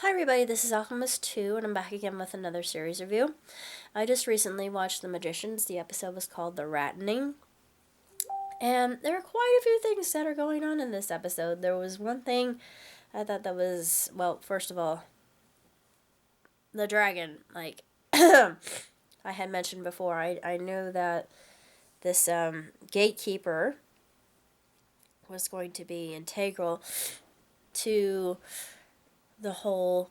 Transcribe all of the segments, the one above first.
Hi everybody, this is Alchemist 2, and I'm back again with another series review. I just recently watched The Magicians. The episode was called The Rattening. And there are quite a few things that are going on in this episode. There was one thing I thought that was, well, first of all, the dragon. I had mentioned before, I knew that this gatekeeper was going to be integral to the whole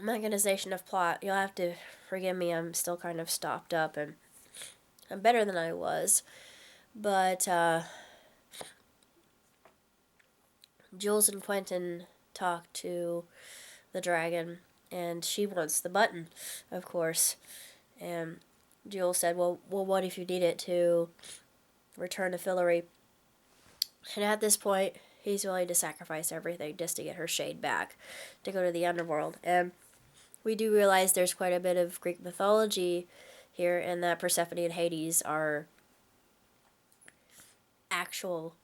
mechanization of plot. You'll have to forgive me, I'm still kind of stopped up and I'm better than I was. But Jules and Quentin talk to the dragon, and she wants the button, of course. And Jules said, well, what if you need it to return to Fillory? And at this point, he's willing to sacrifice everything just to get her shade back, to go to the underworld. And we do realize there's quite a bit of Greek mythology here, and that Persephone and Hades are actual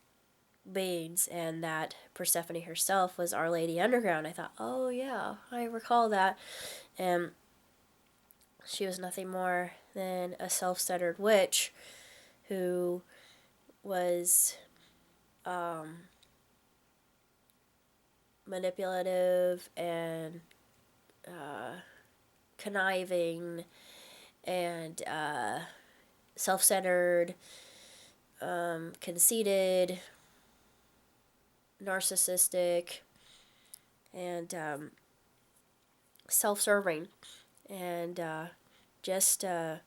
beings, and that Persephone herself was Our Lady Underground. I thought, oh yeah, I recall that. And she was nothing more than a self-centered witch who was manipulative and conniving and self-centered, conceited, narcissistic, and self-serving, and just I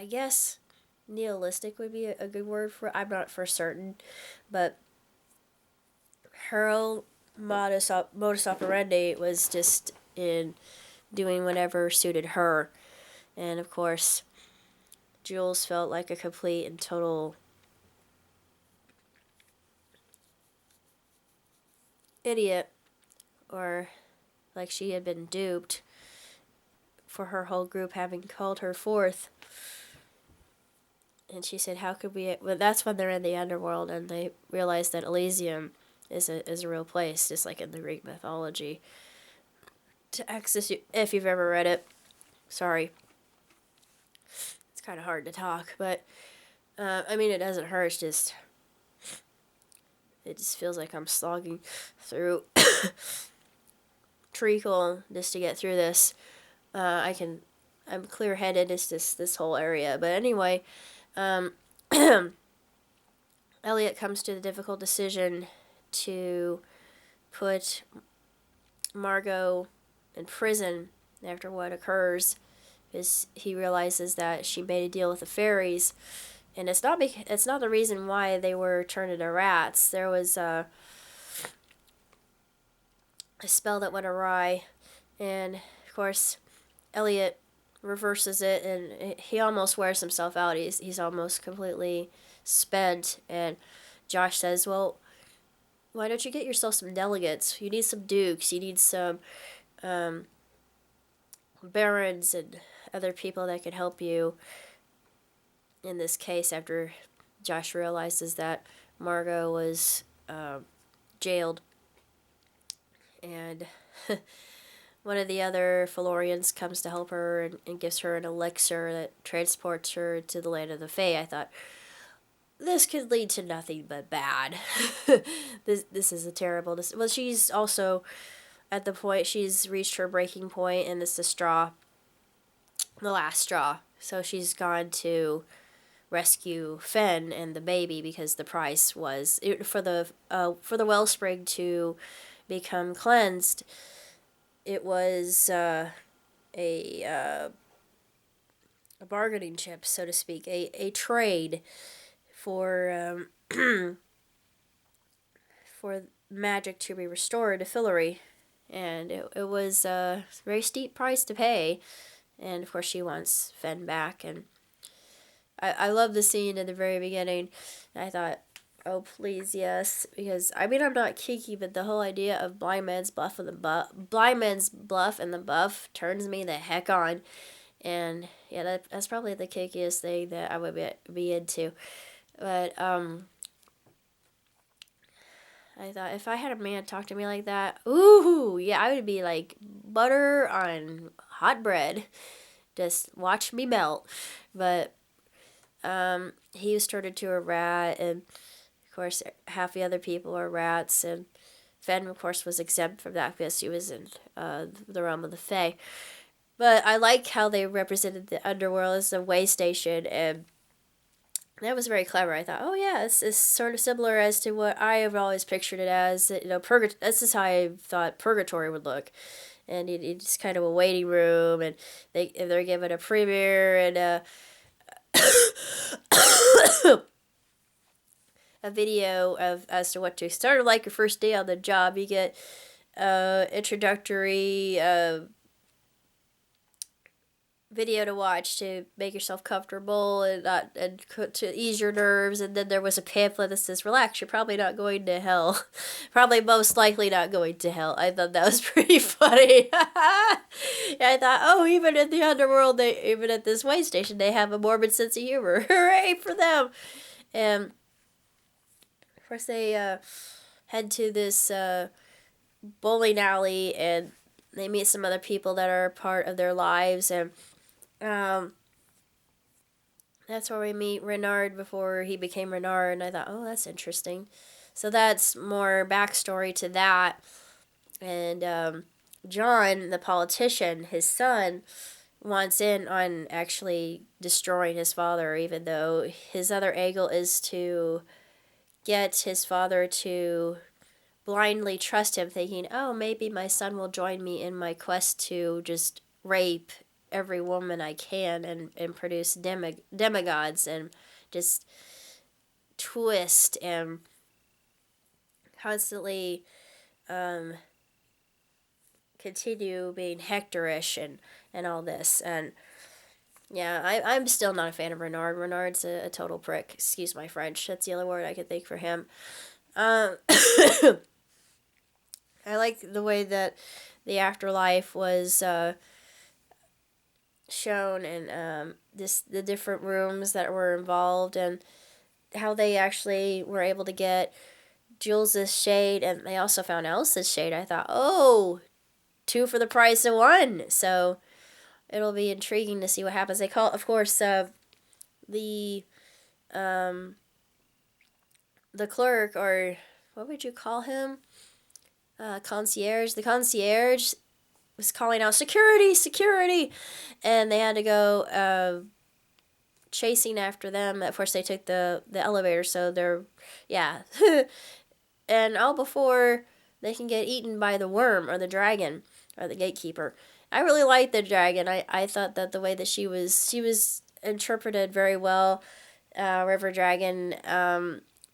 guess nihilistic would be a good word for it. I'm not for certain, but her modus operandi was just in doing whatever suited her. And of course, Jules felt like a complete and total idiot, or like she had been duped for her whole group having called her forth. And she said, how could we... Well, that's when they're in the underworld and they realize that Elysium is a real place, just like in the Greek mythology. To access you, if you've ever read it. Sorry. It's kind of hard to talk, but... I mean, it doesn't hurt, it's just... It just feels like I'm slogging through treacle just to get through this. I'm clear-headed, it's just this whole area. But anyway, Elliot comes to the difficult decision to put Margot in prison after what occurs, because he realizes that she made a deal with the fairies, and it's not the reason why they were turned into rats. There was a spell that went awry, and of course Elliot reverses it, and he almost wears himself out. He's almost completely spent, and Josh says, well, why don't you get yourself some delegates? You need some dukes, you need some barons and other people that could help you in this case, after Josh realizes that Margot was jailed. And one of the other Fillorians comes to help her and gives her an elixir that transports her to the land of the Fae. I thought, this could lead to nothing but bad. This is a terrible... Well, she's also at the point, she's reached her breaking point, and it's the last straw. So she's gone to rescue Finn and the baby, because the price was for the wellspring to become cleansed. It was a bargaining chip, so to speak, a trade for for magic to be restored to Fillory, and it was a very steep price to pay. And of course, she wants Finn back, and I love the scene in the very beginning. I thought, oh please, yes, because I mean, I'm not kinky, but the whole idea of blind man's bluff and the buff turns me the heck on. And yeah, that's probably the kinkiest thing that I would be into. But I thought if I had a man talk to me like that, ooh, yeah, I would be like butter on hot bread. Just watch me melt. But he was turned into a rat, and of course, half the other people are rats, and Fen, of course, was exempt from that because he was in the realm of the Fae. But I like how they represented the underworld as a way station, and that was very clever. I thought, oh yeah, it's sort of similar as to what I have always pictured it as. You know, this is how I thought purgatory would look, and it's kind of a waiting room, and they're given a premiere and a video of as to what to sort of like your first day on the job. You get introductory video to watch to make yourself comfortable and not and to ease your nerves, and then there was a pamphlet that says relax, you're probably not going to hell. Probably most likely not going to hell. I thought that was pretty funny. I thought, oh, even in the underworld, even at this way station, they have a morbid sense of humor. Hooray for them. And of course they head to this bowling alley, and they meet some other people that are part of their lives, and that's where we meet Renard before he became Renard, and I thought, oh, that's interesting. So that's more backstory to that. And John, the politician, his son, wants in on actually destroying his father, even though his other angle is to get his father to blindly trust him, thinking, oh, maybe my son will join me in my quest to just rape every woman I can and produce demigods and just twist and constantly continue being hectorish and all this. And yeah, I'm still not a fan of Renard. Renard's a total prick. Excuse my French. That's the only word I could think for him. I like the way that the afterlife was shown, and the different rooms that were involved, and how they actually were able to get Jules's shade, and they also found Elsa's shade. I thought, oh, 2 for the price of 1. So it'll be intriguing to see what happens. They call, of course, the clerk, or what would you call him? Concierge. The concierge was calling out security, security, and they had to go chasing after them. Of course, they took the elevator, so they're, yeah, and all before they can get eaten by the worm or the dragon or the gatekeeper. I really liked the dragon. I thought that the way that she was interpreted very well. River dragon,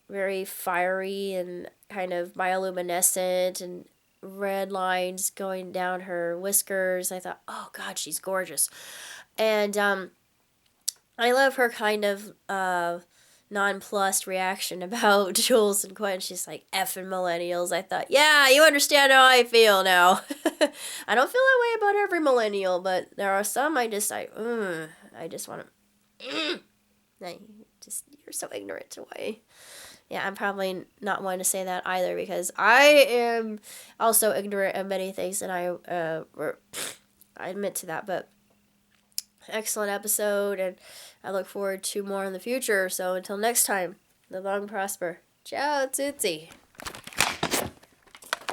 very fiery and kind of bioluminescent, and red lines going down her whiskers. I thought, oh God, she's gorgeous. And I love her kind of nonplussed reaction about Jules and Quentin. She's like, effing millennials. I thought, yeah, you understand how I feel now. I don't feel that way about every millennial, but there are some I just want to, you're so ignorant to why. Yeah, I'm probably not one to say that either, because I am also ignorant of many things, and I admit to that. But excellent episode, and I look forward to more in the future. So until next time, live long and prosper. Ciao, Tootsie.